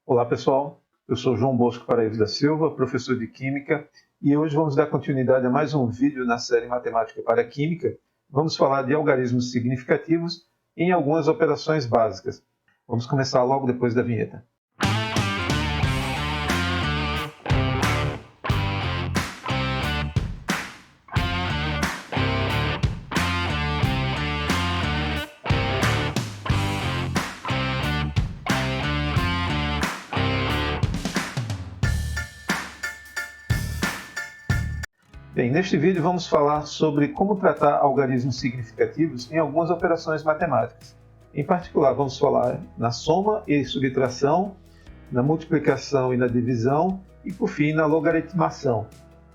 Olá pessoal, eu sou João Bosco Paraíso da Silva, professor de Química, e hoje vamos dar continuidade a mais um vídeo na série Matemática para Química. Vamos falar de algarismos significativos em algumas operações básicas. Vamos começar logo depois da vinheta. Bem, neste vídeo vamos falar sobre como tratar algarismos significativos em algumas operações matemáticas. Em particular, vamos falar na soma e subtração, na multiplicação e na divisão e, por fim, na logaritmação.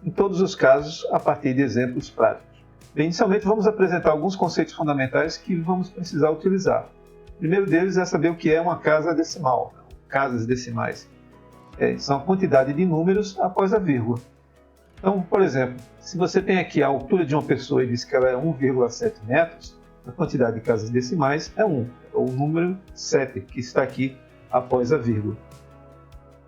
Em todos os casos, a partir de exemplos práticos. Bem, inicialmente vamos apresentar alguns conceitos fundamentais que vamos precisar utilizar. O primeiro deles é saber o que é uma casa decimal, casas decimais. São a quantidade de números após a vírgula. Então, por exemplo, se você tem aqui a altura de uma pessoa e diz que ela é 1,7 metros, a quantidade de casas decimais é 1, é o número 7 que está aqui após a vírgula.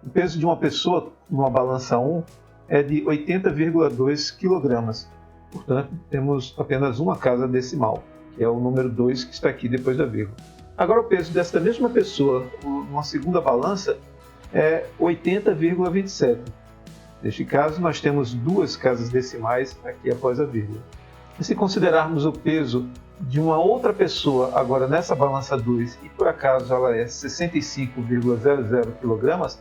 O peso de uma pessoa numa balança 1 é de 80,2 kg. Portanto, temos apenas uma casa decimal, que é o número 2 que está aqui depois da vírgula. Agora, o peso desta mesma pessoa numa segunda balança é 80,27. Neste caso, nós temos duas casas decimais aqui após a vírgula. E se considerarmos o peso de uma outra pessoa agora nessa balança 2 e por acaso ela é 65,00 kg,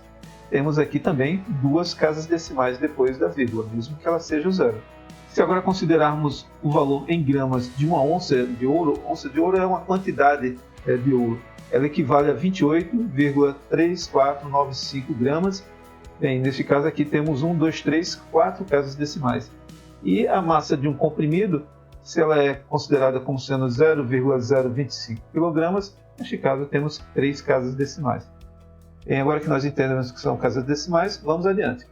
temos aqui também duas casas decimais depois da vírgula, mesmo que ela seja o zero. Se agora considerarmos o valor em gramas de uma onça de ouro é uma quantidade de ouro. Ela equivale a 28,3495 gramas. Bem, neste caso aqui temos 1, 2, 3, 4 casas decimais. E a massa de um comprimido, se ela é considerada como sendo 0,025 kg, neste caso temos 3 casas decimais. Bem, agora que nós entendemos que são casas decimais, vamos adiante.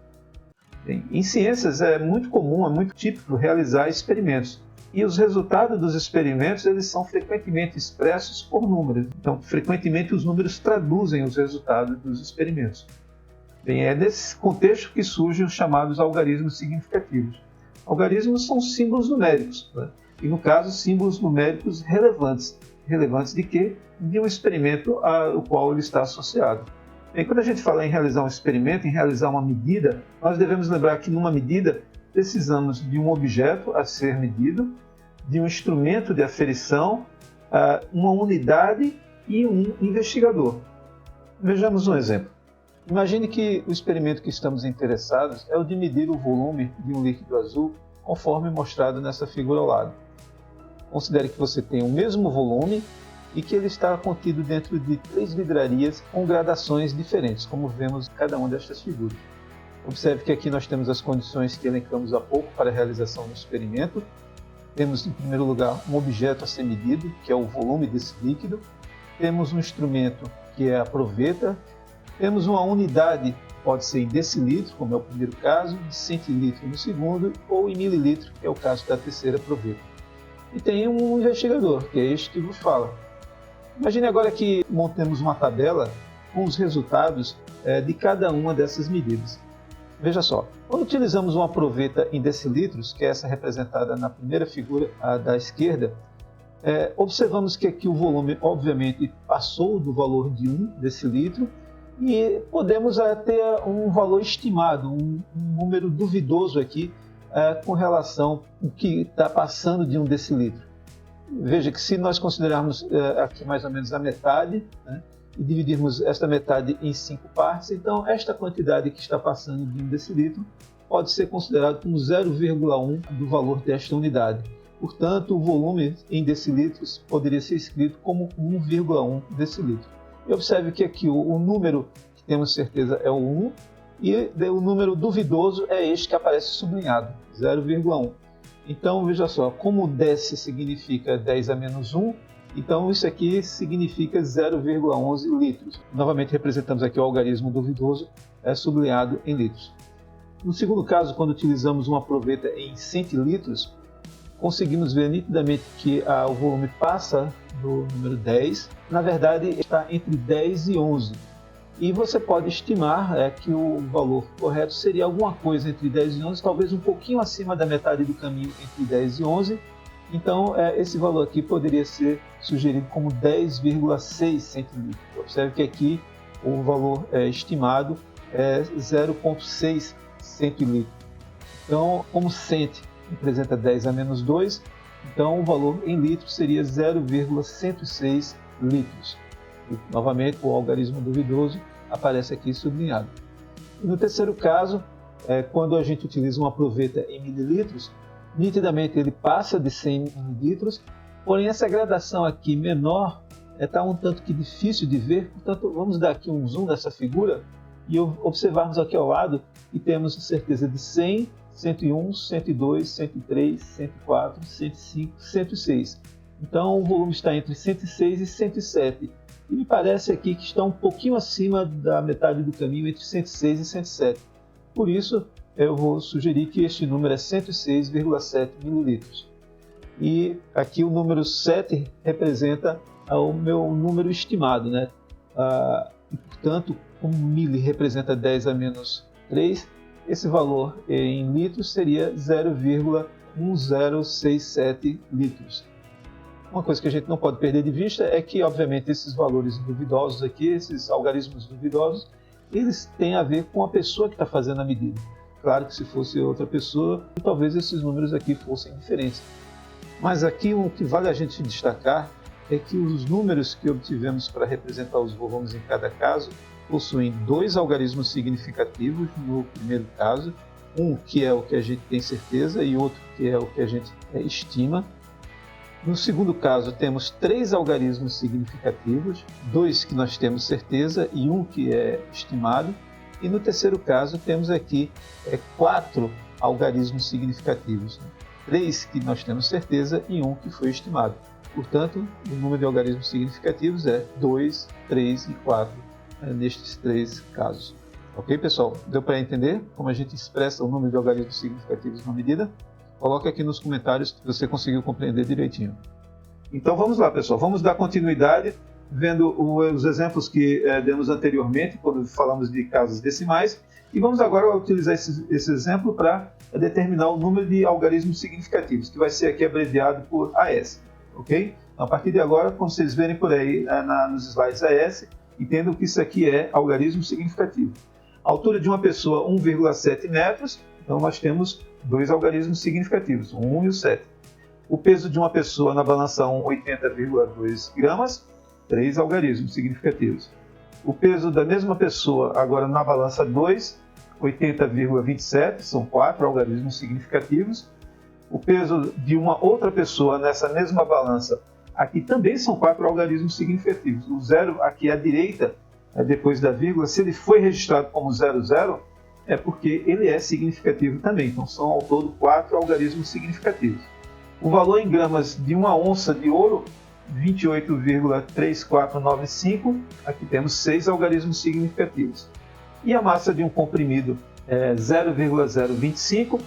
Bem, em ciências é muito comum, é muito típico realizar experimentos. E os resultados dos experimentos eles são frequentemente expressos por números. Então, frequentemente os números traduzem os resultados dos experimentos. Bem, é nesse contexto que surgem os chamados algarismos significativos. Algarismos são símbolos numéricos, né? E no caso, símbolos numéricos relevantes. Relevantes de quê? De um experimento ao qual ele está associado. Bem, quando a gente fala em realizar um experimento, em realizar uma medida, nós devemos lembrar que numa medida precisamos de um objeto a ser medido, de um instrumento de aferição, uma unidade e um investigador. Vejamos um exemplo. Imagine que o experimento que estamos interessados é o de medir o volume de um líquido azul, conforme mostrado nessa figura ao lado. Considere que você tem o mesmo volume e que ele está contido dentro de 3 vidrarias com gradações diferentes, como vemos em cada uma destas figuras. Observe que aqui nós temos as condições que elencamos há pouco para a realização do experimento. Temos, em primeiro lugar, um objeto a ser medido, que é o volume desse líquido. Temos um instrumento, que é a proveta. Temos uma unidade, pode ser em decilitro, como é o primeiro caso, de centilitro no segundo, ou em mililitro, que é o caso da terceira proveta. E tem um investigador, que é este que vos fala. Imagine agora que montemos uma tabela com os resultados de cada uma dessas medidas. Veja só, quando utilizamos uma proveta em decilitros, que é essa representada na primeira figura da esquerda, observamos que aqui o volume, obviamente, passou do valor de 1 decilitro, e podemos ter um valor estimado, um número duvidoso aqui com relação ao que está passando de 1 decilitro. Veja que se nós considerarmos aqui mais ou menos a metade, né, e dividirmos esta metade em 5 partes, então esta quantidade que está passando de 1 decilitro pode ser considerado como 0,1 do valor desta unidade. Portanto, o volume em decilitros poderia ser escrito como 1,1 decilitro. E observe que aqui o número que temos certeza é o 1 e o número duvidoso é este que aparece sublinhado, 0,1. Então, veja só, como 10 significa 10 a menos 1, então isso aqui significa 0,11 litros. Novamente representamos aqui o algarismo duvidoso sublinhado em litros. No segundo caso, quando utilizamos uma proveta em centilitros, conseguimos ver nitidamente que o volume passa do número 10, na verdade está entre 10 e 11. E você pode estimar que o valor correto seria alguma coisa entre 10 e 11, talvez um pouquinho acima da metade do caminho entre 10 e 11. Então, esse valor aqui poderia ser sugerido como 10,6 centilitros. Observe que aqui o valor estimado é 0,6 centilitros. Então, como cent representa 10 a menos 2, então o valor em litros seria 0,106 litros. E, novamente, o algarismo duvidoso aparece aqui sublinhado. E no terceiro caso, quando a gente utiliza uma proveta em mililitros, nitidamente ele passa de 100 mililitros, porém essa gradação aqui menor está um tanto que difícil de ver, portanto vamos dar aqui um zoom nessa figura e observarmos aqui ao lado e temos certeza de 100, 101, 102, 103, 104, 105, 106. Então o volume está entre 106 e 107. E me parece aqui que está um pouquinho acima da metade do caminho entre 106 e 107. Por isso, eu vou sugerir que este número é 106,7 mililitros. E aqui o número 7 representa o meu número estimado, né? E, portanto, como mili representa 10 a menos 3, esse valor em litros seria 0,1067 litros. Uma coisa que a gente não pode perder de vista é que, obviamente, esses valores duvidosos aqui, esses algarismos duvidosos, eles têm a ver com a pessoa que está fazendo a medida. Claro que se fosse outra pessoa, talvez esses números aqui fossem diferentes. Mas aqui o que vale a gente destacar é que os números que obtivemos para representar os volumes em cada caso possuem dois algarismos significativos no primeiro caso, um que é o que a gente tem certeza e outro que é o que a gente estima. No segundo caso, temos três algarismos significativos, dois que nós temos certeza e um que é estimado. E no terceiro caso, temos aqui quatro algarismos significativos, né? Três que nós temos certeza e um que foi estimado. Portanto, o número de algarismos significativos é 2, 3 e 4 nestes três casos. Ok, pessoal? Deu para entender como a gente expressa o número de algarismos significativos na medida? Coloque aqui nos comentários se você conseguiu compreender direitinho. Então vamos lá, pessoal. Vamos dar continuidade vendo os exemplos que demos anteriormente, quando falamos de casas decimais. E vamos agora utilizar esse exemplo para determinar o número de algarismos significativos, que vai ser aqui abreviado por AS. Ok? Então, a partir de agora, como vocês verem por aí nos slides AS, entendam que isso aqui é algarismo significativo. A altura de uma pessoa, 1,7 metros. Então nós temos dois algarismos significativos, o 1 e o 7. O peso de uma pessoa na balança 1, 80,2 gramas, 3 algarismos significativos. O peso da mesma pessoa agora na balança 2, 80,27, são 4 algarismos significativos. O peso de uma outra pessoa nessa mesma balança, aqui também são 4 algarismos significativos. O 0 aqui à direita, depois da vírgula, se ele foi registrado como 00, é porque ele é significativo também. Então são ao todo 4 algarismos significativos. O valor em gramas de uma onça de ouro, 28,3495, aqui temos 6 algarismos significativos. E a massa de um comprimido é 0,025,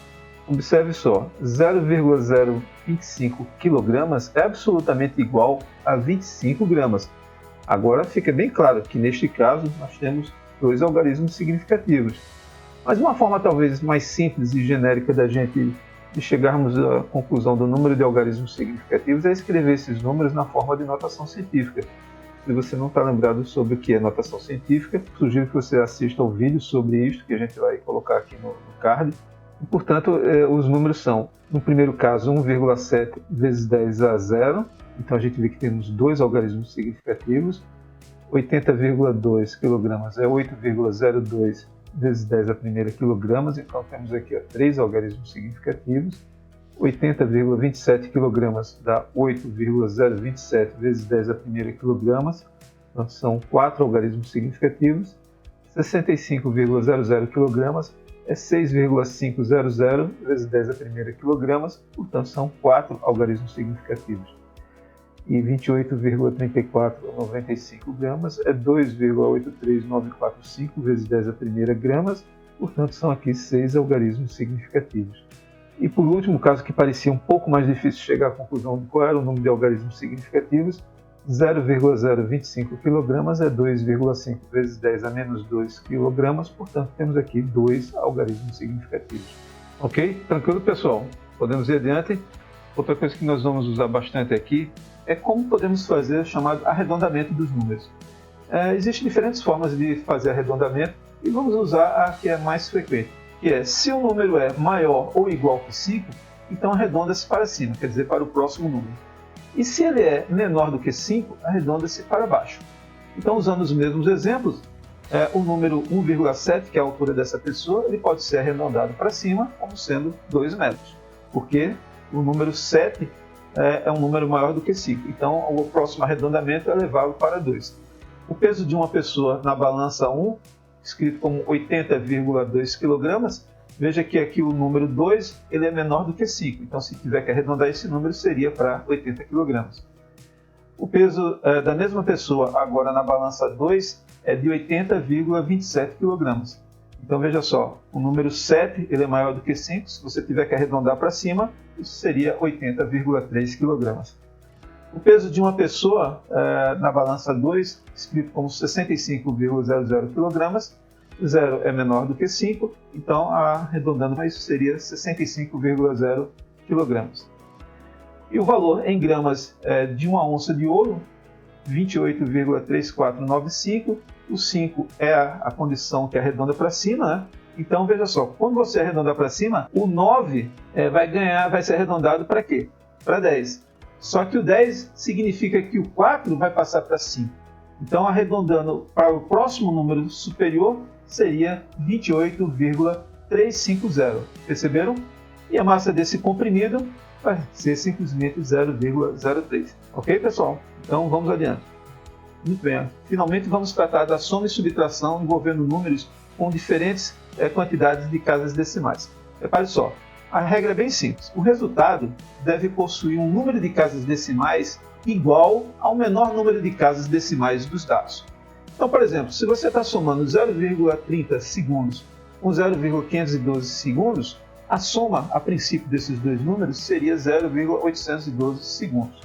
observe só, 0,025 kg é absolutamente igual a 25 gramas. Agora fica bem claro que neste caso nós temos dois algarismos significativos. Mas uma forma talvez mais simples e genérica de chegarmos à conclusão do número de algarismos significativos é escrever esses números na forma de notação científica. Se você não está lembrado sobre o que é notação científica, sugiro que você assista ao vídeo sobre isto, que a gente vai colocar aqui no card. E, portanto, os números são, no primeiro caso, 1,7 vezes 10 a 0. Então a gente vê que temos dois algarismos significativos. 80,2 kg é 8,02 vezes 10 a primeira quilogramas, então temos aqui 3 algarismos significativos. 80,27 kg dá 8,027 vezes 10 a primeira quilogramas, então são 4 algarismos significativos. 65,00 kg é 6,500 vezes 10 a primeira quilogramas, portanto são 4 algarismos significativos. E 28,3495 gramas é 2,83945 vezes 10 a primeira gramas, portanto são aqui 6 algarismos significativos. E por último, caso que parecia um pouco mais difícil chegar à conclusão de qual era o número de algarismos significativos, 0,025 kg é 2,5 vezes 10 a menos 2 kg, portanto temos aqui 2 algarismos significativos. Ok? Tranquilo, pessoal? Podemos ir adiante. Outra coisa que nós vamos usar bastante aqui é como podemos fazer o chamado arredondamento dos números. Existem diferentes formas de fazer arredondamento e vamos usar a que é mais frequente, que é se o número é maior ou igual que 5, então arredonda-se para cima, quer dizer, para o próximo número. E se ele é menor do que 5, arredonda-se para baixo. Então, usando os mesmos exemplos, o número 1,7, que é a altura dessa pessoa, ele pode ser arredondado para cima como sendo 2 metros, porque o número 7 é um número maior do que 5. Então, o próximo arredondamento é levá-lo para 2. O peso de uma pessoa na balança 1, escrito como 80,2 kg, veja que aqui o número 2 ele é menor do que 5. Então, se tiver que arredondar esse número, seria para 80 kg. O peso da mesma pessoa agora na balança 2 é de 80,27 kg. Então, veja só, o número 7 ele é maior do que 5. Se você tiver que arredondar para cima, isso seria 80,3 kg. O peso de uma pessoa na balança 2, escrito como 65,00 kg, 0 é menor do que 5, então arredondando isso seria 65,0 kg. E o valor em gramas de uma onça de ouro, 28,3495, o 5 é a condição que arredonda para cima, né? Então veja só, quando você arredondar para cima, o 9 vai ser arredondado para quê? Para 10. Só que o 10 significa que o 4 vai passar para 5. Então, arredondando para o próximo número superior, seria 28,350. Perceberam? E a massa desse comprimido vai ser simplesmente 0,03. Ok, pessoal? Então, vamos adiante. Muito bem. Finalmente, vamos tratar da soma e subtração envolvendo números com diferentes quantidades de casas decimais. Repare só. A regra é bem simples. O resultado deve possuir um número de casas decimais igual ao menor número de casas decimais dos dados. Então, por exemplo, se você está somando 0,30 segundos com 0,512 segundos, a soma, a princípio, desses dois números seria 0,812 segundos.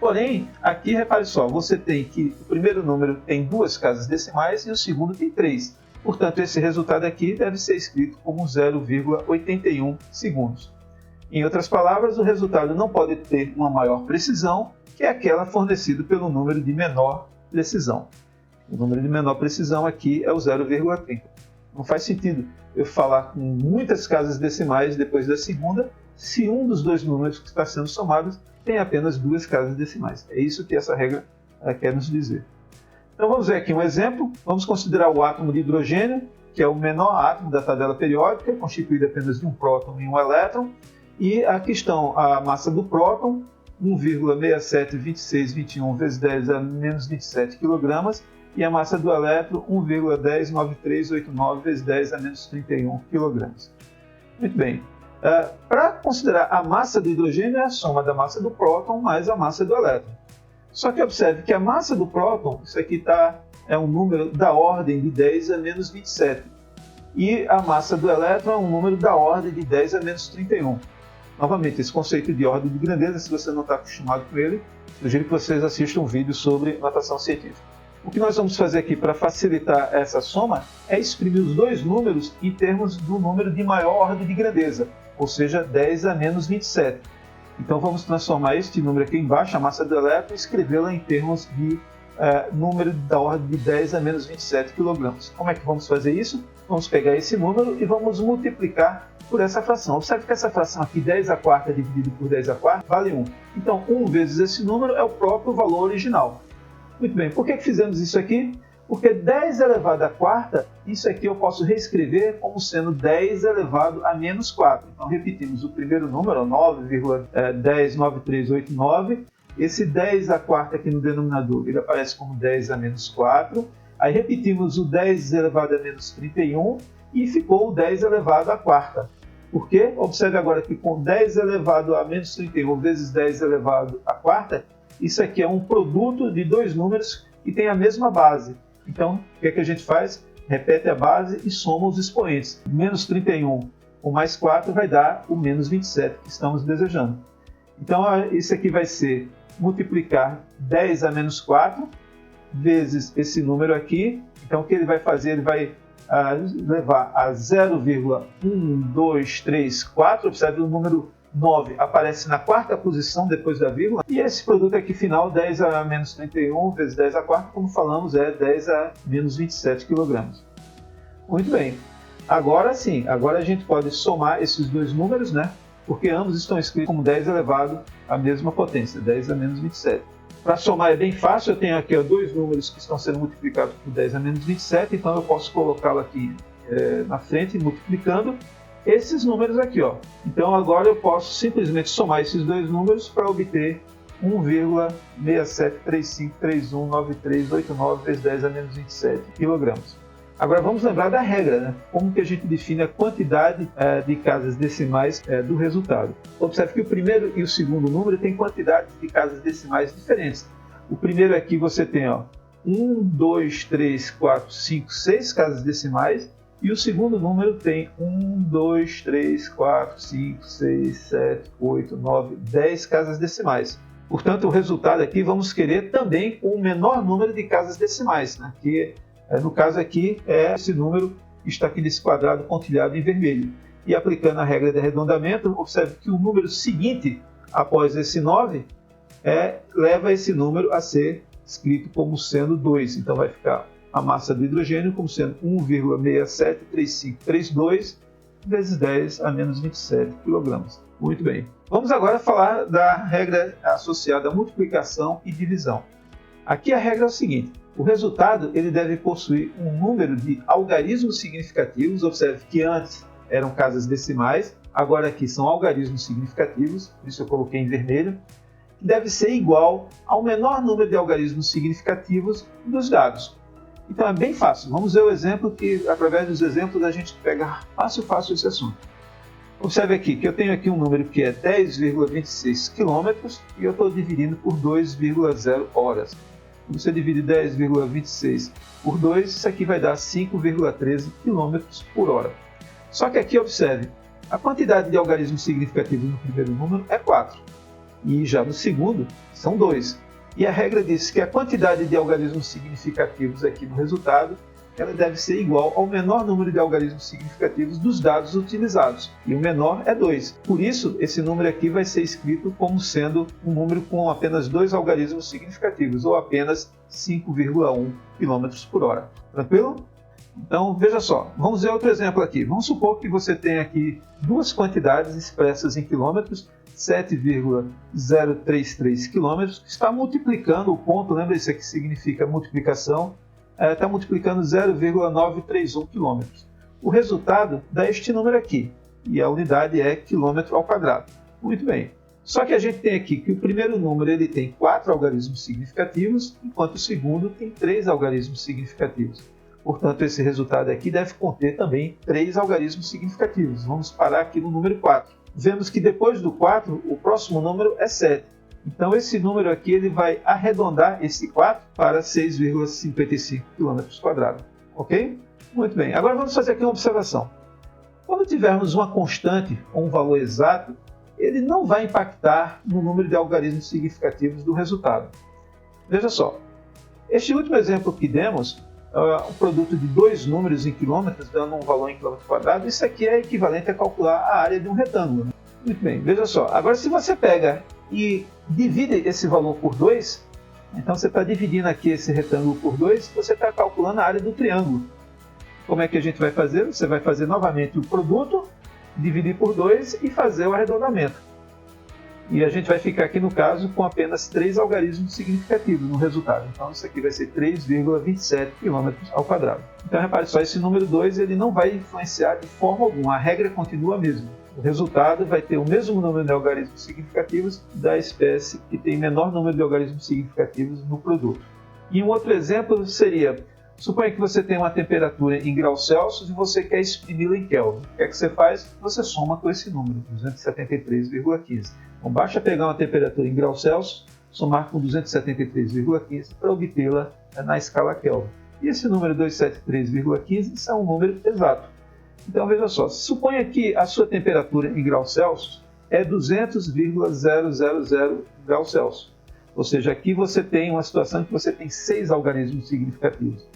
Porém, aqui, repare só, você tem que o primeiro número tem 2 casas decimais e o segundo tem 3. Portanto, esse resultado aqui deve ser escrito como 0,81 segundos. Em outras palavras, o resultado não pode ter uma maior precisão que é aquela fornecida pelo número de menor precisão. O número de menor precisão aqui é o 0,30. Não faz sentido eu falar com muitas casas decimais depois da segunda, se um dos dois números que está sendo somado tem apenas 2 casas decimais. É isso que essa regra quer nos dizer. Então vamos ver aqui um exemplo. Vamos considerar o átomo de hidrogênio, que é o menor átomo da tabela periódica, constituído apenas de um próton e um elétron. E aqui estão a massa do próton, 1,672621 vezes 10 a menos 27 kg, e a massa do elétron, 1,109389 vezes 10 a menos 31 kg. Muito bem. Para considerar a massa do hidrogênio, é a soma da massa do próton mais a massa do elétron. Só que observe que a massa do próton, isso aqui é um número da ordem de 10 a menos 27. E a massa do elétron é um número da ordem de 10 a menos 31. Novamente, esse conceito de ordem de grandeza, se você não está acostumado com ele, sugiro que vocês assistam um vídeo sobre notação científica. O que nós vamos fazer aqui para facilitar essa soma é exprimir os dois números em termos do número de maior ordem de grandeza, ou seja, 10 a menos 27. Então vamos transformar este número aqui embaixo, a massa do elétron, e escrevê-la em termos de número da ordem de 10 a menos 27 kg. Como é que vamos fazer isso? Vamos pegar esse número e vamos multiplicar por essa fração. Observe que essa fração aqui, 10 a quarta dividido por 10 a quarta, vale 1. Então, 1 vezes esse número é o próprio valor original. Muito bem, por que fizemos isso aqui? Porque 10 elevado à quarta, isso aqui eu posso reescrever como sendo 10 elevado a menos 4. Então, repetimos o primeiro número, 9,109389. Esse 10 à quarta aqui no denominador, ele aparece como 10 a menos 4. Aí repetimos o 10 elevado a menos 31 e ficou o 10 elevado à quarta. Por quê? Observe agora que com 10 elevado a menos 31 vezes 10 elevado à quarta, isso aqui é um produto de dois números que tem a mesma base. Então, o que é que a gente faz? Repete a base e soma os expoentes. Menos 31 com mais 4 vai dar o menos 27 que estamos desejando. Então, isso aqui vai ser multiplicar 10 a menos 4 vezes esse número aqui. Então o que ele vai fazer? Ele vai levar a 0,1234. Observe, o número 9 aparece na quarta posição depois da vírgula. E esse produto aqui final, 10 a menos 31 vezes 10 a quarta, como falamos, é 10 a menos 27 kg. Muito bem. Agora sim, agora a gente pode somar esses dois números, né? Porque ambos estão escritos como 10 elevado à mesma potência, 10 a menos 27. Para somar é bem fácil, eu tenho aqui dois números que estão sendo multiplicados por 10 a menos 27, então eu posso colocá-lo aqui na frente, multiplicando esses números aqui. Então agora eu posso simplesmente somar esses dois números para obter 1,6735319389 vezes 10 a menos 27 kg. Agora vamos lembrar da regra, né? Como que a gente define a quantidade de casas decimais do resultado. Observe que o primeiro e o segundo número têm quantidades de casas decimais diferentes. O primeiro aqui você tem 1, 2, 3, 4, 5, 6 casas decimais, e o segundo número tem 1, 2, 3, 4, 5, 6, 7, 8, 9, 10 casas decimais. Portanto, o resultado aqui vamos querer também o menor número de casas decimais, né? Que no caso aqui é esse número que está aqui nesse quadrado pontilhado em vermelho. E aplicando a regra de arredondamento, observe que o número seguinte após esse 9 leva esse número a ser escrito como sendo 2. Então vai ficar a massa do hidrogênio como sendo 1,673532 vezes 10 a menos 27 kg. Muito bem. Vamos agora falar da regra associada à multiplicação e divisão. Aqui a regra é o seguinte: o resultado ele deve possuir um número de algarismos significativos. Observe que antes eram casas decimais, agora aqui são algarismos significativos, por isso eu coloquei em vermelho, que deve ser igual ao menor número de algarismos significativos dos dados. Então é bem fácil. Vamos ver o exemplo que, através dos exemplos, a gente pega fácil esse assunto. Observe aqui que eu tenho aqui um número que é 10,26 km e eu estou dividindo por 2,0 horas. Você divide 10,26 por 2, isso aqui vai dar 5,13 km por hora. Só que aqui, observe, a quantidade de algarismos significativos no primeiro número é 4. E já no segundo, são 2. E a regra diz que a quantidade de algarismos significativos aqui no resultado, ela deve ser igual ao menor número de algarismos significativos dos dados utilizados. E o menor é 2. Por isso, esse número aqui vai ser escrito como sendo um número com apenas 2 algarismos significativos, ou apenas 5,1 km por hora. Tranquilo? Então, veja só. Vamos ver outro exemplo aqui. Vamos supor que você tem aqui duas quantidades expressas em quilômetros, 7,033 km, que está multiplicando o ponto, lembra isso aqui significa multiplicação, está multiplicando 0,931 km. O resultado dá este número aqui, e a unidade é quilômetro ao quadrado. Muito bem. Só que a gente tem aqui que o primeiro número ele tem 4 algarismos significativos, enquanto o segundo tem 3 algarismos significativos. Portanto, esse resultado aqui deve conter também 3 algarismos significativos. Vamos parar aqui no número 4. Vemos que depois do 4, o próximo número é 7. Então, esse número aqui ele vai arredondar esse 4 para 6,55 km². Ok? Muito bem. Agora vamos fazer aqui uma observação. Quando tivermos uma constante ou um valor exato, ele não vai impactar no número de algarismos significativos do resultado. Veja só. Este último exemplo que demos, um produto de 2 números em quilômetros, dando um valor em km², isso aqui é equivalente a calcular a área de um retângulo. Muito bem. Veja só. Agora, se você pega e divide esse valor por 2, então você está dividindo aqui esse retângulo por 2, você está calculando a área do triângulo. Como é que a gente vai fazer? Você vai fazer novamente o produto, dividir por 2 e fazer o arredondamento. E a gente vai ficar aqui, no caso, com apenas 3 algarismos significativos no resultado. Então isso aqui vai ser 3,27 km². Então repare só, esse número 2 ele não vai influenciar de forma alguma, a regra continua a mesma. O resultado vai ter o mesmo número de algarismos significativos da espécie que tem menor número de algarismos significativos no produto. E um outro exemplo seria, suponha que você tem uma temperatura em graus Celsius e você quer exprimi-la em Kelvin. O que é que você faz? Você soma com esse número, 273,15. Então basta pegar uma temperatura em graus Celsius, somar com 273,15 para obtê-la na escala Kelvin. E esse número 273,15 isso é um número exato. Então veja só, suponha que a sua temperatura em graus Celsius é 200,000 graus Celsius. Ou seja, aqui você tem uma situação em que você tem 6 algarismos significativos.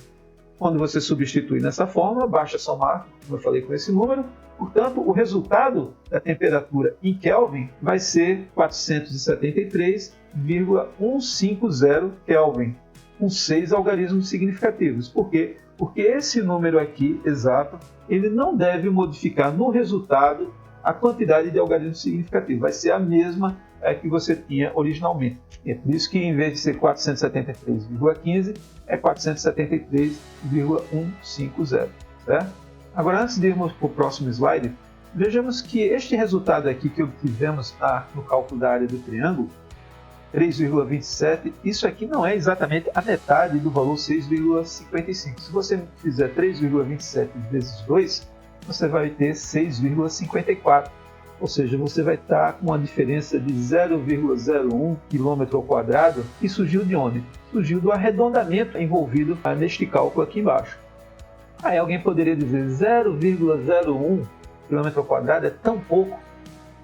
Quando você substitui nessa forma, basta somar, como eu falei, com esse número. Portanto, o resultado da temperatura em Kelvin vai ser 473,150 Kelvin, com 6 algarismos significativos. Por quê? Porque esse número aqui, exato, ele não deve modificar no resultado a quantidade de algarismos significativos. Vai ser a mesma que você tinha originalmente. É por isso que, em vez de ser 473,15, é 473,150. Certo? Agora, antes de irmos para o próximo slide, vejamos que este resultado aqui que obtivemos no cálculo da área do triângulo, 3,27, isso aqui não é exatamente a metade do valor 6,55. Se você fizer 3,27 vezes 2, você vai ter 6,54. Ou seja, você vai estar com uma diferença de 0,01 km², que surgiu de onde? Surgiu do arredondamento envolvido neste cálculo aqui embaixo. Aí alguém poderia dizer 0,01 km² é tão pouco.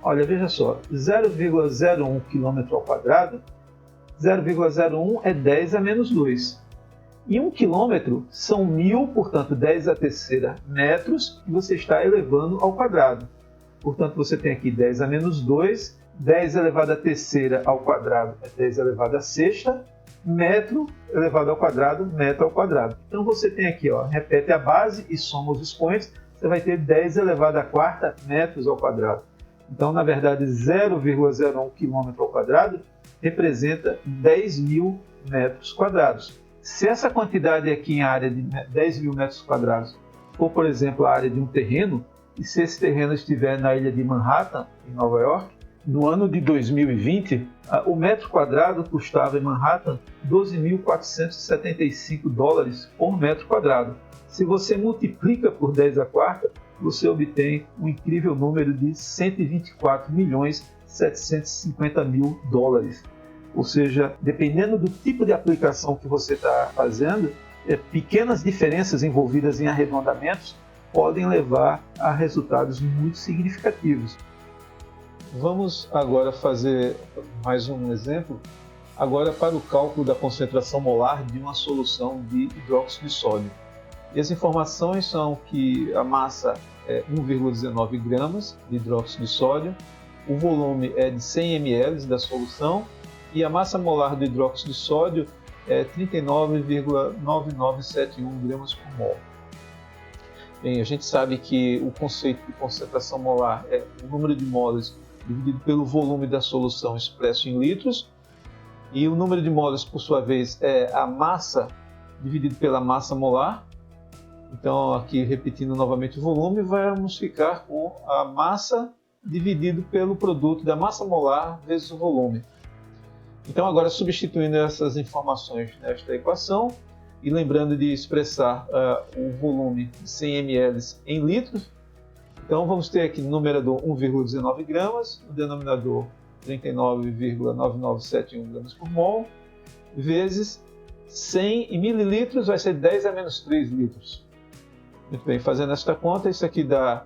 Olha, veja só, 0,01 km², 0,01 é 10 a menos 2. E 1 km são 1.000, portanto 10 a terceira metros, que você está elevando ao quadrado. Portanto, você tem aqui 10 a menos 2, 10 elevado à terceira ao quadrado é 10 elevado à sexta, metro elevado ao quadrado, metro ao quadrado. Então você tem aqui, ó, repete a base e soma os expoentes, você vai ter 10 elevado à quarta metros ao quadrado. Então, na verdade, 0,01 km² representa 10.000 metros quadrados. Se essa quantidade aqui em área de 10.000 metros quadrados for, por exemplo, a área de um terreno, e se esse terreno estiver na ilha de Manhattan, em Nova York, no ano de 2020, o metro quadrado custava em Manhattan 12.475 dólares por metro quadrado. Se você multiplica por 10 à quarta, você obtém um incrível número de 124.750.000 dólares. Ou seja, dependendo do tipo de aplicação que você está fazendo, pequenas diferenças envolvidas em arredondamentos podem levar a resultados muito significativos. Vamos agora fazer mais um exemplo, agora para o cálculo da concentração molar de uma solução de hidróxido de sódio. E as informações são que a massa é 1,19 gramas de hidróxido de sódio, o volume é de 100 ml da solução e a massa molar do hidróxido de sódio é 39,9971 gramas por mol. Bem, a gente sabe que o conceito de concentração molar é o número de molas dividido pelo volume da solução expresso em litros, e o número de molas, por sua vez, é a massa dividido pela massa molar. Então, aqui repetindo novamente o volume, vamos ficar com a massa dividido pelo produto da massa molar vezes o volume. Então, agora substituindo essas informações nesta equação, e lembrando de expressar o volume de 100 ml em litros, então vamos ter aqui no numerador 1,19 gramas, no denominador 39,9971 gramas por mol, vezes 100 em mililitros vai ser 10 a menos 3 litros. Muito bem, fazendo esta conta, isso aqui dá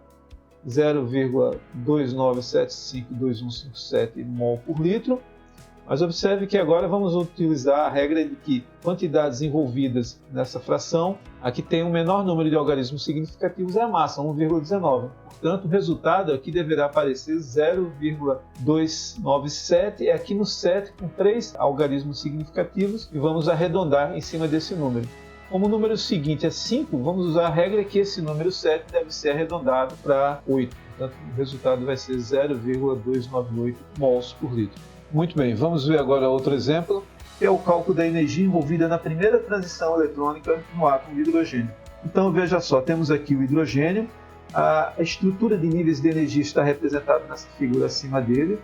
0,29752157 mol por litro. Mas observe que agora vamos utilizar a regra de que quantidades envolvidas nessa fração, aqui tem um menor número de algarismos significativos, é a massa, 1,19. Portanto, o resultado aqui deverá aparecer 0,297, é aqui no 7 com 3 algarismos significativos, e vamos arredondar em cima desse número. Como o número seguinte é 5, vamos usar a regra que esse número 7 deve ser arredondado para 8. Portanto, o resultado vai ser 0,298 mols por litro. Muito bem, vamos ver agora outro exemplo, que é o cálculo da energia envolvida na primeira transição eletrônica no átomo de hidrogênio. Então, veja só, temos aqui o hidrogênio, a estrutura de níveis de energia está representada nessa figura acima dele.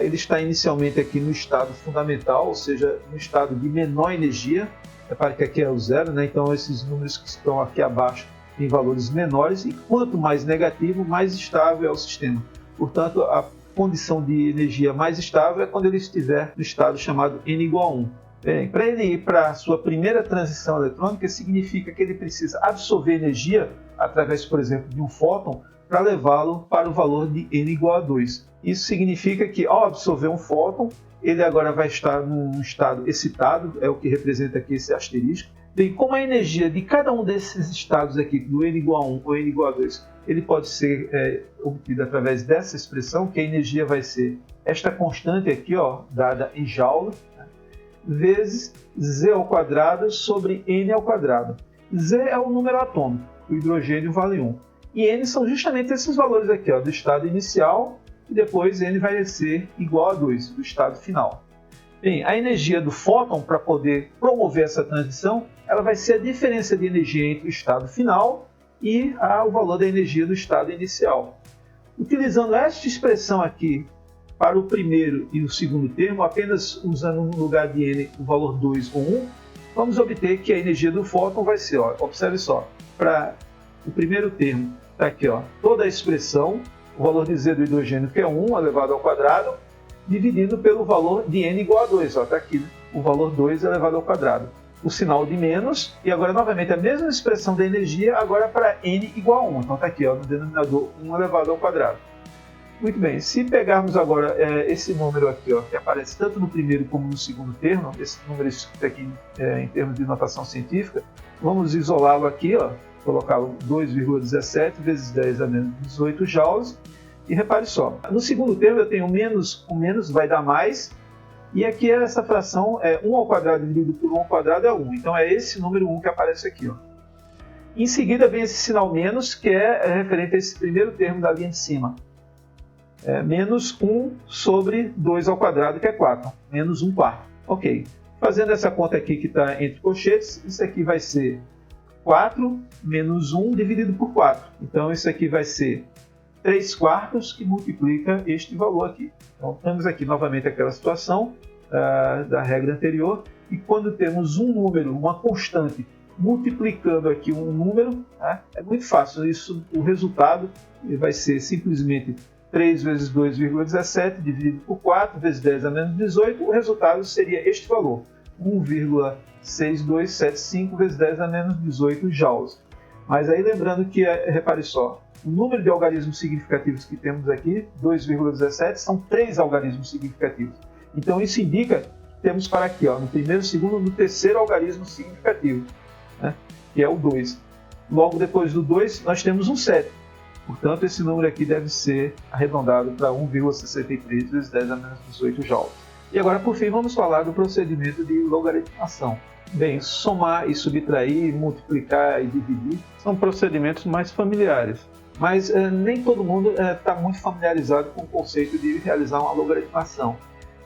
Ele está inicialmente aqui no estado fundamental, ou seja, no estado de menor energia. Repare que aqui é o zero, né? Então esses números que estão aqui abaixo têm valores menores, e quanto mais negativo, mais estável é o sistema. Portanto, a condição de energia mais estável é quando ele estiver no estado chamado N igual a 1. Bem, para ele ir para a sua primeira transição eletrônica, significa que ele precisa absorver energia através, por exemplo, de um fóton, para levá-lo para o valor de N igual a 2. Isso significa que, ao absorver um fóton, ele agora vai estar num estado excitado, é o que representa aqui esse asterisco. Bem, como a energia de cada um desses estados aqui, do n igual a 1 ou n igual a 2, ele pode ser obtido através dessa expressão, que a energia vai ser esta constante aqui, ó, dada em joule, né, vezes z ao quadrado sobre n ao quadrado. Z é o número atômico, o hidrogênio vale 1. E n são justamente esses valores aqui, ó, do estado inicial, e depois n vai ser igual a 2, do estado final. Bem, a energia do fóton, para poder promover essa transição, ela vai ser a diferença de energia entre o estado final e o valor da energia do estado inicial. Utilizando esta expressão aqui para o primeiro e o segundo termo, apenas usando no lugar de n o valor 2 ou 1, vamos obter que a energia do fóton vai ser, ó, observe só, para o primeiro termo, está aqui, ó, toda a expressão, o valor de Z do hidrogênio, que é 1 elevado ao quadrado, dividido pelo valor de n igual a 2, está aqui, né? O valor 2 elevado ao quadrado. O sinal de menos, e agora novamente a mesma expressão da energia, agora para n igual a 1. Então está aqui, ó, no denominador 1 elevado ao quadrado. Muito bem, se pegarmos agora esse número aqui, ó, que aparece tanto no primeiro como no segundo termo, esse número escrito aqui em termos de notação científica, vamos isolá-lo aqui, ó, colocá-lo 2,17 vezes 10 a menos 18 joules, e repare só, no segundo termo eu tenho menos com menos, vai dar mais, e aqui essa fração é 1 ao quadrado dividido por 1 ao quadrado é 1, então é esse número 1 que aparece aqui, ó. Em seguida vem esse sinal menos, que é referente a esse primeiro termo da linha de cima. Menos 1 sobre 2 ao quadrado, que é 4. Menos 1 quarto. Ok. Fazendo essa conta aqui que está entre colchetes, isso aqui vai ser 4 menos 1 dividido por 4. Então isso aqui vai ser 3 quartos que multiplica este valor aqui. Então temos aqui novamente aquela situação da regra anterior. E quando temos um número, uma constante, multiplicando aqui um número, né, é muito fácil. O resultado vai ser simplesmente 3 vezes 2,17 dividido por 4 vezes 10 a menos 18, o resultado seria este valor, 1,6275 vezes 10 a menos 18 joules. Mas aí lembrando que, repare só, o número de algarismos significativos que temos aqui, 2,17, são 3 algarismos significativos. Então isso indica que temos para aqui, ó, no primeiro, segundo, no terceiro algarismo significativo, né, que é o 2. Logo depois do 2, nós temos um 7. Portanto, esse número aqui deve ser arredondado para 1,63 vezes 10 a menos 18 joules. E agora, por fim, vamos falar do procedimento de logaritmação. Bem, somar e subtrair, multiplicar e dividir são procedimentos mais familiares. Mas nem todo mundo está muito familiarizado com o conceito de realizar uma logaritmação.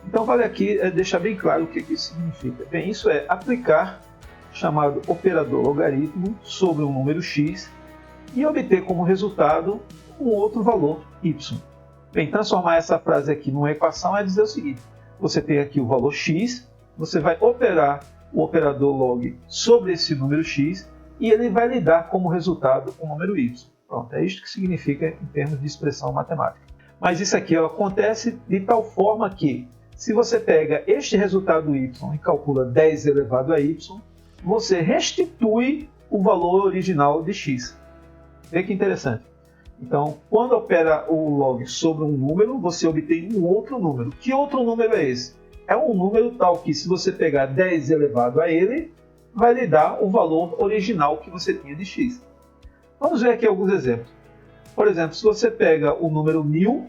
Então, vale aqui deixar bem claro o que isso significa. Bem, isso é aplicar o chamado operador logaritmo sobre um número x e obter como resultado um outro valor y. Bem, transformar essa frase aqui numa equação é dizer o seguinte: você tem aqui o valor x, você vai operar o operador log sobre esse número x e ele vai lhe dar como resultado o número y. Pronto, é isto que significa em termos de expressão matemática. Mas isso aqui acontece de tal forma que, se você pega este resultado y e calcula 10 elevado a y, você restitui o valor original de x. Vê que interessante. Então, quando opera o log sobre um número, você obtém um outro número. Que outro número é esse? É um número tal que, se você pegar 10 elevado a ele, vai lhe dar o valor original que você tinha de x. Vamos ver aqui alguns exemplos. Por exemplo, se você pega o número 1000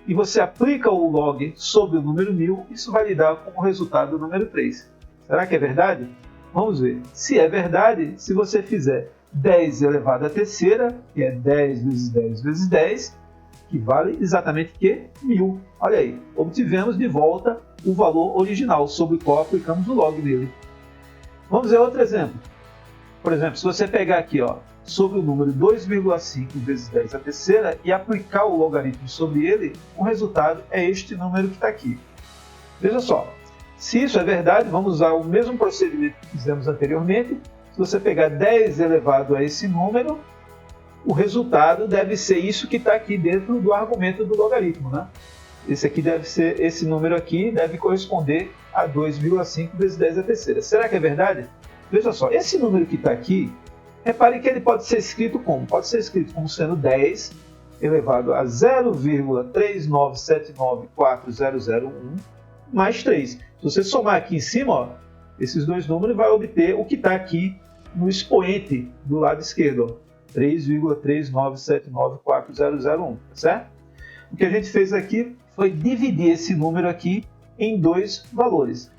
e você aplica o log sobre o número 1000, isso vai lhe dar como resultado o número 3. Será que é verdade? Vamos ver. Se é verdade, se você fizer 10 elevado à terceira, que é 10 vezes 10 vezes 10, que vale exatamente que 1000. Olha aí, obtivemos de volta o valor original sobre o qual aplicamos o log nele. Vamos ver outro exemplo. Por exemplo, se você pegar aqui, ó, sobre o número 2,5 vezes 10 à terceira e aplicar o logaritmo sobre ele, o resultado é este número que está aqui. Veja só, se isso é verdade, vamos usar o mesmo procedimento que fizemos anteriormente. Se você pegar 10 elevado a esse número, o resultado deve ser isso que está aqui dentro do argumento do logaritmo, né? Esse número aqui deve corresponder a 2,5 vezes 10 à terceira. Será que é verdade? Veja só, esse número que está aqui, repare que ele pode ser escrito como? Pode ser escrito como sendo 10 elevado a 0,397940001 mais 3. Se você somar aqui em cima, ó, esses dois números, vai obter o que está aqui no expoente do lado esquerdo, 3,3979401, tá certo? O que a gente fez aqui foi dividir esse número aqui em dois valores,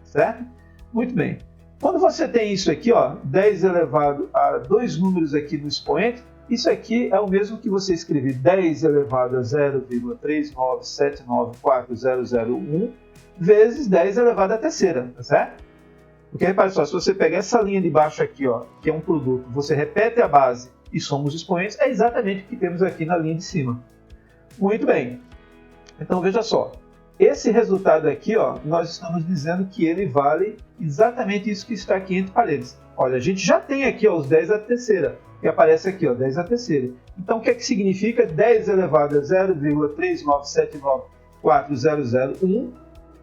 certo? Muito bem. Quando você tem isso aqui, ó, 10 elevado a dois números aqui no expoente, isso aqui é o mesmo que você escrever 10 elevado a 0,3979401 vezes 10 elevado à terceira, tá certo? Porque repare só, se você pegar essa linha de baixo aqui, ó, que é um produto, você repete a base e soma os expoentes, é exatamente o que temos aqui na linha de cima. Muito bem. Então veja só, esse resultado aqui, ó, nós estamos dizendo que ele vale exatamente isso que está aqui entre parênteses. Olha, a gente já tem aqui ó, os 10 à terceira, que aparece aqui, ó, 10 à terceira. Então o que é que significa 10 elevado a 0,3979401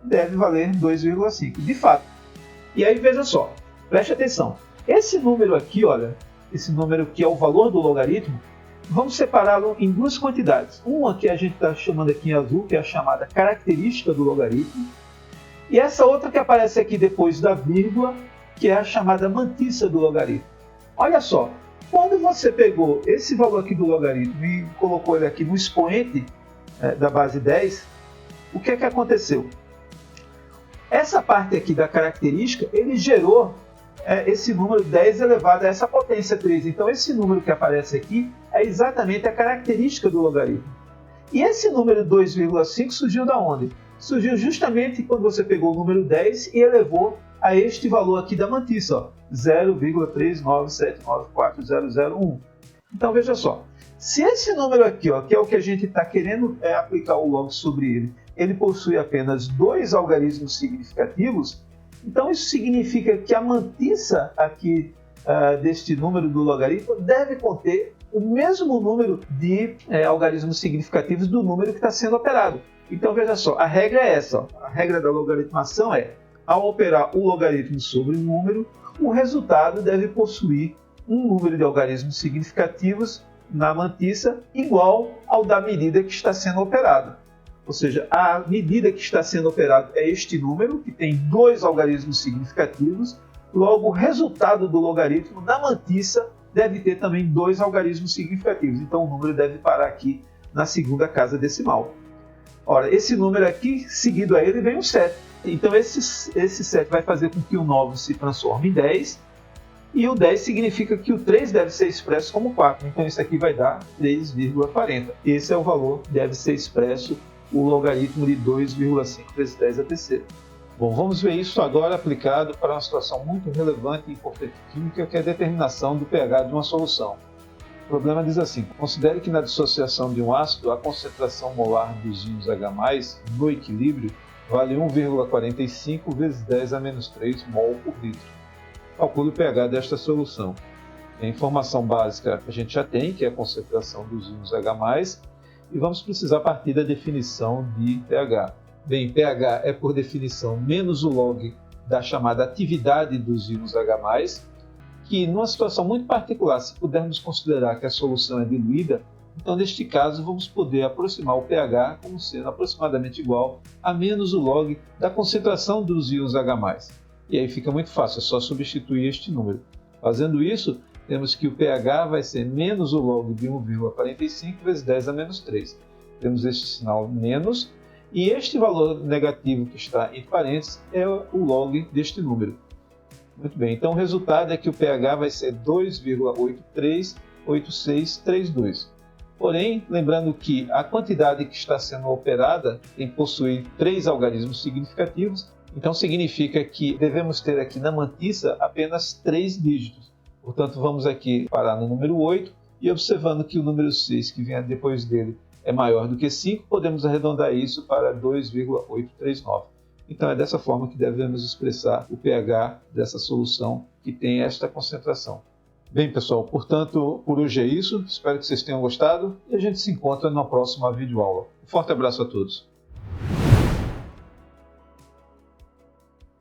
deve valer 2,5, de fato. E aí veja só, preste atenção, esse número aqui, olha, esse número que é o valor do logaritmo, vamos separá-lo em duas quantidades. Uma que a gente está chamando aqui em azul, que é a chamada característica do logaritmo, e essa outra que aparece aqui depois da vírgula, que é a chamada mantissa do logaritmo. Olha só, quando você pegou esse valor aqui do logaritmo e colocou ele aqui no expoente da base 10, o que é que aconteceu? Essa parte aqui da característica, ele gerou esse número 10 elevado a essa potência 3. Então, esse número que aparece aqui é exatamente a característica do logaritmo. E esse número 2,5 surgiu da onde? Surgiu justamente quando você pegou o número 10 e elevou a este valor aqui da mantissa, 0,3979401. Então, veja só. Se esse número aqui, ó, que é o que a gente está querendo aplicar o log sobre ele possui apenas dois algarismos significativos, então isso significa que a mantissa aqui deste número do logaritmo deve conter o mesmo número de algarismos significativos do número que está sendo operado. Então veja só, a regra é essa, ó. A regra da logaritmação é, ao operar o logaritmo sobre um número, o resultado deve possuir um número de algarismos significativos na mantissa igual ao da medida que está sendo operada. Ou seja, a medida que está sendo operada é este número, que tem dois algarismos significativos, logo o resultado do logaritmo na mantissa deve ter também dois algarismos significativos. Então o número deve parar aqui na segunda casa decimal. Ora, esse número aqui, seguido a ele, vem o 7. Então esse 7 vai fazer com que o 9 se transforme em 10, e o 10 significa que o 3 deve ser expresso como 4. Então isso aqui vai dar 3,40. Esse é o valor que deve ser expresso o logaritmo de 2,5 vezes 10 à terceira. Bom, vamos ver isso agora aplicado para uma situação muito relevante e importante química, que é a determinação do pH de uma solução. O problema diz assim: considere que na dissociação de um ácido, a concentração molar dos íons H+, no equilíbrio, vale 1,45 vezes 10 a menos 3 mol por litro. Calcule o pH desta solução. A informação básica a gente já tem, que é a concentração dos íons H+, e vamos precisar partir da definição de pH. Bem, pH é, por definição, menos o log da chamada atividade dos íons H+, que, numa situação muito particular, se pudermos considerar que a solução é diluída, então, neste caso, vamos poder aproximar o pH como sendo aproximadamente igual a menos o log da concentração dos íons H+. E aí fica muito fácil, é só substituir este número. Fazendo isso, temos que o pH vai ser menos o log de 1,45 vezes 10 a menos 3. Temos este sinal menos, e este valor negativo que está entre parênteses é o log deste número. Muito bem, então o resultado é que o pH vai ser 2,838632. Porém, lembrando que a quantidade que está sendo operada possui 3 algarismos significativos, então significa que devemos ter aqui na mantissa apenas 3 dígitos. Portanto, vamos aqui parar no número 8 e, observando que o número 6 que vem depois dele é maior do que 5, podemos arredondar isso para 2,839. Então é dessa forma que devemos expressar o pH dessa solução que tem esta concentração. Bem, pessoal, portanto, por hoje é isso. Espero que vocês tenham gostado e a gente se encontra na próxima videoaula. Um forte abraço a todos.